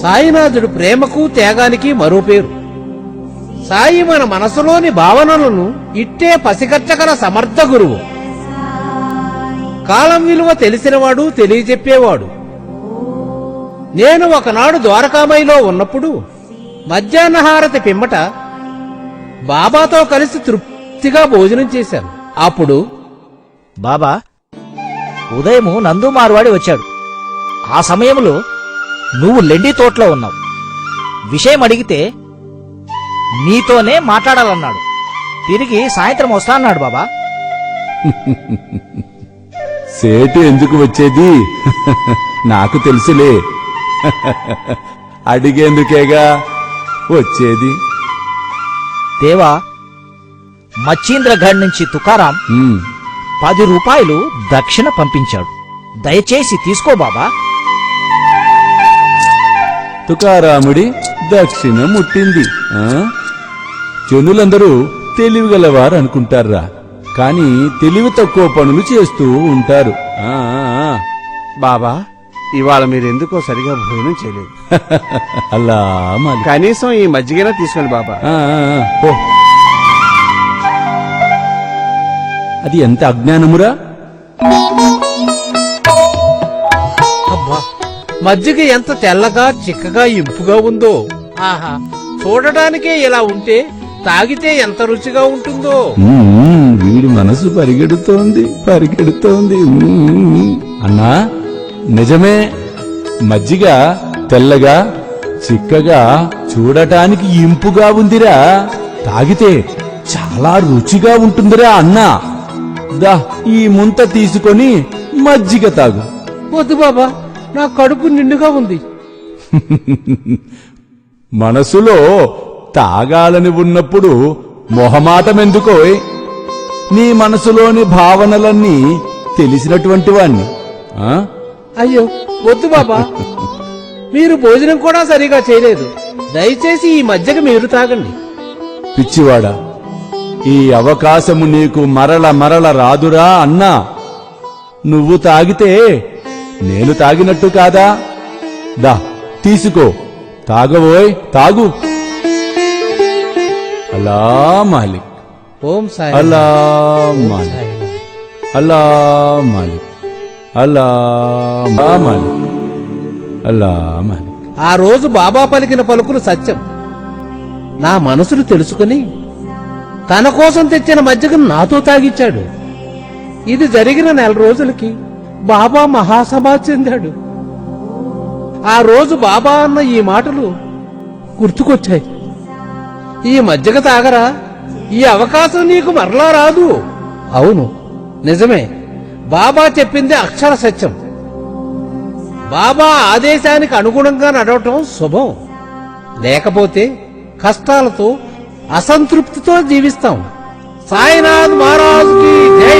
సాయినాథుడు ప్రేమకు త్యాగానికి మరో పేరు. సాయి మన మనసులోని భావనలను ఇట్టే పసిగట్టగల సమర్థ గురువు. కాలం విలువ తెలిసినవాడు, తెలియజెప్పేవాడు. నేను ఒకనాడు ద్వారకామాయిలో ఉన్నప్పుడు మధ్యాహ్నహారతి పిమ్మట బాబాతో కలిసి తృప్తిగా భోజనం చేశాను. అప్పుడు బాబా, ఉదయము నందు మార్వాడి వచ్చాడు. ఆ సమయంలో నువ్వు లెండి తోటలో ఉన్నావు. విషయం అడిగితే నీతోనే మాట్లాడాలన్నాడు. తిరిగి సాయంత్రం వస్తా అన్నాడు బాబా. సేటు ఎందుకు వచ్చేది? నాకు తెలుసులే. అడిగేందుకేగా వచ్చేది. దేవా, మచ్చీంద్రగఢ్ నుంచి తుకారాం 10 రూపాయలు దక్షిణ పంపించాడు. దయచేసి తీసుకో బాబా. తుకారాముడి దక్షిణ ముట్టింది. జనులందరూ తెలివిగలవారు అనుకుంటారా, కాని తెలివి తక్కువ పనులు చేస్తూ ఉంటారు. బాబా, ఇవాళ మీరెందుకో సరిగా భోజనం చేయలేదు. అలా మరి కనీసం ఈ మజ్జిగైనా తీసుకోండి బాబా. పో. అది ఎంత అజ్ఞానమురా! అబ్బా, మజ్జిగ ఎంత తెల్లగా చిక్కగా ఇంపుగా ఉందో. ఆహా, చూడటానికే ఇలా ఉంటే తాగితే ఎంత రుచిగా ఉంటుందో. వీడి మనసు పరిగెడుతోంది. అన్నా, నిజమే. మజ్జిగ తెల్లగా చిక్కగా చూడటానికి ఇంపుగా ఉందిరా. తాగితే చాలా రుచిగా ఉంటుందిరా అన్నా. దా, ఈ ముంత తీసుకొని మజ్జిగ తాగు. వద్దు బాబా, నా కడుపు నిండుగా ఉంది. మనసులో తాగాలని ఉన్నప్పుడు మొహమాటమెందుకోయ్? నీ మనసులోని భావనలన్నీ తెలిసినటువంటి వాణ్ణి. అయ్యో వద్దు బాబా, మీరు భోజనం కూడా సరిగా చేయలేదు. దయచేసి ఈ మజ్జిగ మీరు తాగండి. పిచ్చివాడా, ఈ అవకాశము నీకు మరల రాదురా అన్నా. నువ్వు తాగితే నేను తాగినట్టు కాదా? దా, తీసుకో, తాగవోయ్, తాగు. అలా మాలిక్, ఓం సాయి, అలా మాలిక్, అలా మాలిక్, అలా మాలిక్, అలా మాలిక్. ఆ రోజు బాబా పలికిన పలుకులు సత్యం. నా మనసును తెలుసుకుని తన కోసం తెచ్చిన మజ్జిగను నాతో తాగిచ్చాడు. ఇది జరిగిన 1 రోజులకి బాబా మహాసమాధి చెందాడు. ఆ రోజు బాబా అన్న ఈ మాటలు గుర్తుకొచ్చాయి. ఈ మజ్జిగ తాగరా, ఈ అవకాశం నీకు మరలా రాదు. అవును, నిజమే. బాబా చెప్పింది అక్షర సత్యం. బాబా ఆదేశానికి అనుగుణంగా నడవటం శుభం. లేకపోతే కష్టాలతో, అసంతృప్తితో జీవిస్తాం. సాయినాథ్ మహారాజ్ కి జై.